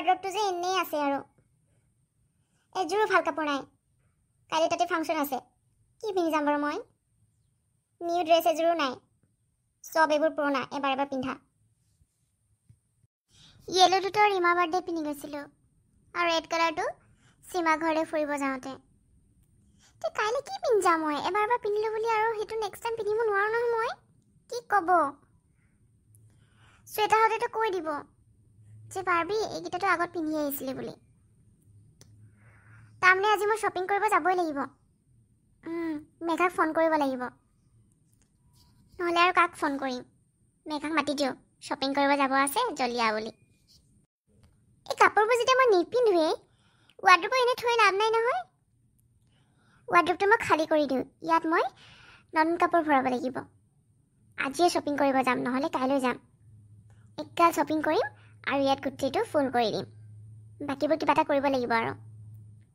ৱাৰ্ড্ৰবটো যে এনেই আছে আৰু এযোৰো ভাল কাপোৰ নাই কালি তাতে ফাংচন আছে কি পিন্ধি যাম বাৰু মই নিউ ড্ৰেছ এযোৰো নাই সব এইবোৰ পুৰণা এবাৰ এবাৰ পিন্ধা য়েলোটোতো ৰীমা বাৰ্থডে পিন্ধি গৈছিলোঁ আৰু ৰেড কালাৰটো সীমা ঘৰলৈ ফুৰিব যাওঁতে তে কাইলৈ কি পিন্ধি যাম মই এবাৰ এবাৰ পিন্ধিলোঁ বুলি আৰু সেইটো নেক্সট টাইম পিন্ধিব নোৱাৰোঁ নহয় মই কি ক'ব শ্বেতাহঁতেতো কৈ দিব যে বাৰ্বি এইকেইটাতো আগত পিন্ধি আহিছিলে বুলি তাৰমানে আজি মই শ্বপিং কৰিব যাবই লাগিব মেঘাক ফোন কৰিব লাগিব নহ'লে আৰু কাক ফোন কৰিম মেঘাক মাতি দিওঁ শ্বপিং কৰিব যাব আছে জলিয়া বুলি এই কাপোৰবোৰ যেতিয়া মই নিপিন্ধোৱেই ৱাৰ্ড্ৰবটো এনেই থৈ লাভ নাই নহয় ৱাৰ্ড্ৰবটো মই খালী কৰি দিওঁ ইয়াত মই নতুন কাপোৰ ভৰাব লাগিব আজিয়ে শ্বপিং কৰিব যাম নহ'লে কাইলৈ যাম একাল শ্বপিং কৰিম আৰু ইয়াত গোটেইটো ফুল কৰি দিম বাকীবোৰ কিবা এটা কৰিব লাগিব আৰু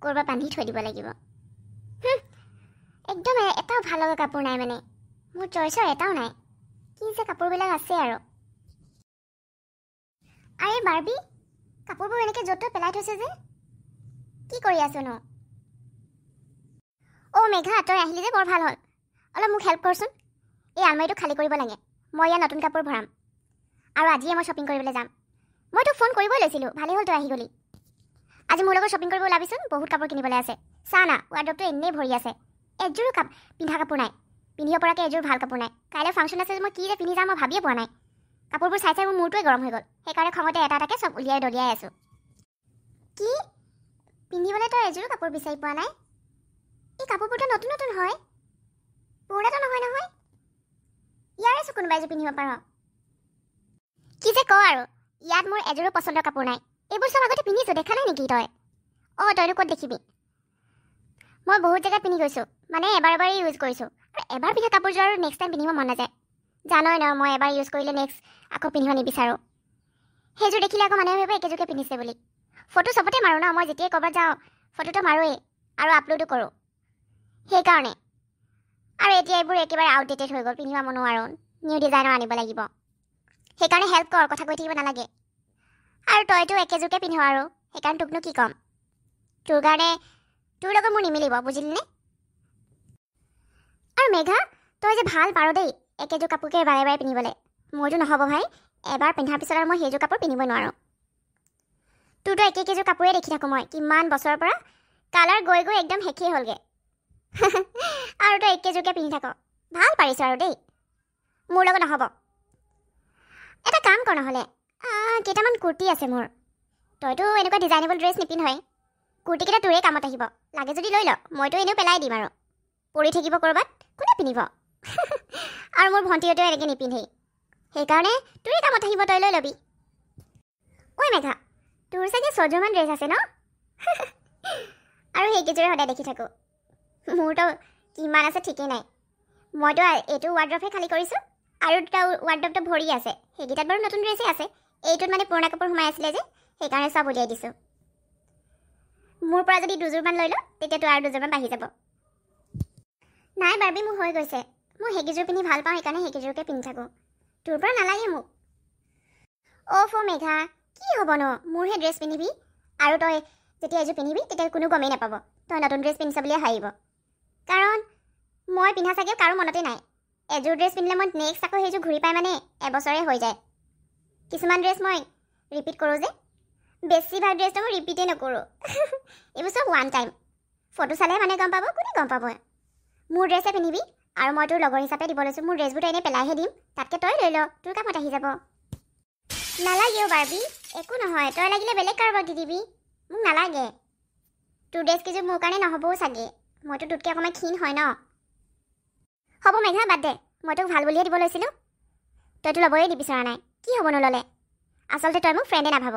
কৰবা বান্ধি থৈ দিব লাগিব একদম এটাও ভাল লগা কাপোৰ নাই মানে মোৰ চইচৰ এটাও নাই কি যে কাপোৰবিলাক আছে আৰু আৰে বাৰ্বি কাপোৰবোৰ এনেকৈ য'ত পেলাই থৈছে যে কি কৰি আছোনো অ' মেঘা তই আহিলি যে বৰ ভাল হ'ল অলপ মোক হেল্প কৰচোন এই আলমাৰীটো খালী কৰিব লাগে মই ইয়াত নতুন কাপোৰ ভৰাম আৰু আজিয়ে মই শ্বপিং কৰিবলৈ যাম মই তোক ফোন কৰিবই লৈছিলোঁ ভালেই হ'ল তই আহি গ'লি আজি মোৰ লগত শ্বপিং কৰিব ওলাবিচোন বহুত কাপোৰ কিনিবলৈ আছে চা না ৱাৰ্ড্ৰবটো এনেই ভৰি আছে এযোৰো পিন্ধা কাপোৰ নাই পিন্ধিব পৰাকৈ এযোৰ ভাল কাপোৰ নাই কাইলৈ ফাংচন আছে মই কি যে পিন্ধি যাম মই ভাবিয়ে পোৱা নাই কাপোৰবোৰ চাই চাই মোৰ মূৰটোৱে গৰম হৈ গ'ল সেইকাৰণে খঙতে এটা এটাকৈ চব উলিয়াই দলিয়াই আছোঁ কি পিন্ধিবলৈ তই এযোৰো কাপোৰ বিচাৰি পোৱা নাই এই কাপোৰবোৰতো নতুন নতুন হয় পুৰণাটো নহয় নহয় ইয়াৰে চোন কোনোবা এযোৰ পিন্ধিব পাৰ কি যে ক আৰু ইয়াত মোৰ এযোৰো পচন্দৰ কাপোৰ নাই এইবোৰ চব আগতে পিন্ধিছোঁ দেখা নাই নেকি তই অঁ তইনো ক'ত দেখিবি মই বহুত জেগাত পিন্ধি গৈছোঁ মানে এবাৰ এবাৰেই ইউজ কৰিছোঁ আৰু এবাৰ পিন্ধা কাপোৰযোৰ আৰু নেক্সট টাইম পিন্ধিব মন নাযায় জানই ন মই এবাৰ ইউজ কৰিলে নেক্সট আকৌ পিন্ধিব নিবিচাৰোঁ সেইযোৰ দেখিলে আকৌ মানুহে ভাবিব একেযোৰকে পিন্ধিছে বুলি ফটো চবতে মাৰোঁ ন মই যেতিয়াই ক'ৰবাত যাওঁ ফটোটো মাৰোৱেই আৰু আপলোডো কৰোঁ সেইকাৰণে আৰু এতিয়া এইবোৰ একেবাৰে আউটডেটেড হৈ গ'ল পিন্ধিব মনো আৰু নিউ ডিজাইনৰ আনিব লাগিব সেইকাৰণে হেল্প কৰ কথা কৈ থাকিব নালাগে আৰু তইতো একেযোৰকে পিন্ধ আৰু সেইকাৰণে তোকনো কি ক'ম তোৰ কাৰণে তোৰ লগত মোৰ নিমিলিব বুজিলিনে আৰু মেঘা তই যে ভাল পাৰ দেই একেযোৰ কাপোৰকে বাৰে বাৰে পিন্ধিবলৈ মোৰতো নহ'ব ভাই এবাৰ পিন্ধাৰ পিছত আৰু মই সেইযোৰ কাপোৰ পিন্ধিব নোৱাৰোঁ তোৰতো একেযোৰ কাপোৰে দেখি থাকোঁ মই কিমান বছৰৰ পৰা কালাৰ গৈ গৈ একদম শেষেই হ'লগৈ আৰু তই একেযোৰকে পিন্ধি থাক ভাল পাৰিছ আৰু দেই মোৰ লগত নহ'ব এটা কাম কৰ নহ'লে কেইটামান কুৰ্তি আছে মোৰ তইতো এনেকুৱা ডিজাইনেবল ড্ৰেছ নিপিন্ধই কুৰ্তিকেইটা তোৰে কামত আহিব লাগে যদি লৈ ল মইতো এনেও পেলাই দিম আৰু পৰি থাকিব ক'ৰবাত কোনে পিন্ধিব আৰু মোৰ ভণ্টিহঁতেও এনেকৈ নিপিন্ধেই সেইকাৰণে তোৰে কামত আহিব তই লৈ ল'বি ঐ মেঘা তোৰ চাগে 6যোৰমান ড্ৰেছ আছে ন আৰু সেইকেইযোৰে সদায় দেখি থাকোঁ মোৰতো কিমান আছে ঠিকেই নাই মইতো এইটো ৱাৰ্ড্ৰবহে খালী কৰিছোঁ আৰু দুটা ৱাৰ্ড্ৰবটো ভৰি আছে সেইকেইটাত বাৰু নতুন ড্ৰেছেই আছে এইটোত মানে পুৰণা কাপোৰ সোমাই আছিলে যে সেইকাৰণে চব উলিয়াই দিছোঁ মোৰ পৰা যদি 2যোৰমান লৈ ল তেতিয়াতো আৰু 2যোৰমান বাঢ়ি যাব নাই বাৰ্বি মোৰ হৈ গৈছে মই সেইকেইযোৰ পিন্ধি ভাল পাওঁ সেইকাৰণে সেইকেইযোৰকে পিন্ধি থাকোঁ তোৰ পৰা নালাগে মোক অ' মেঘা কি হ'বনো মোৰহে ড্ৰেছ পিন্ধিবি আৰু তই যেতিয়া এযোৰ পিন্ধিবি তেতিয়া কোনো গমেই নাপাব তই নতুন ড্ৰেছ পিন্ধিছ বুলিয়ে হাঁহিব কাৰণ মই পিন্ধা চাগে কাৰো মনতে নাই এযোৰ ড্ৰেছ পিন্ধিলে মই নেক্সট আকৌ সেইযোৰ ঘূৰি পাই মানে এবছৰে হৈ যায় কিছুমান ড্ৰেছ মই ৰিপিট কৰোঁ যে বেছিভাগ ড্ৰেছটো মই ৰিপিটেই নকৰোঁ এইবোৰ চব ওৱান টাইম ফটো চালেহে মানে গম পাব কোনে গম পাব মোৰ ড্ৰেছে পিন্ধিবি আৰু মই তোৰ লগৰ হিচাপে দিব লৈছোঁ মোৰ ড্ৰেছবোৰতো এনেই পেলাইহে দিম তাতকৈ তই লৈ ল তোৰ কামত আহি যাব নালাগেও বাৰ্বি একো নহয় তই লাগিলে বেলেগ কাৰোবাক দি দিবি মোক নালাগে তোৰ ড্ৰেছকেইযোৰ মোৰ কাৰণে নহ'বও চাগে মইতো তোতকৈ অকণমান ক্ষীণ হয় ন হ'ব মেঘা বাদ দে মই তোক ভাল বুলিয়ে দিব লৈছিলোঁ তইতো ল'বই নিবিচৰা নাই কি হ'ব নল'লে আচলতে তই মোক ফ্ৰেণ্ডে নাভাব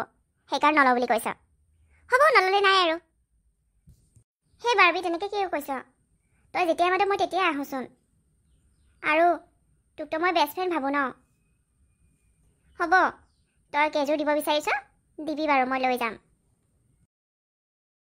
সেইকাৰণে নলওঁ বুলি কৈছ হ'ব নল'লে নাই আৰু সেই বাৰ্বি তেনেকৈ কিয় কৈছ তই যেতিয়াই মাতে মই তেতিয়াই আহোঁচোন আৰু তোকতো মই বেষ্ট ফ্ৰেণ্ড ভাবোঁ ন হ'ব তই কেইযোৰ দিব বিচাৰিছ দিবি বাৰু মই লৈ যাম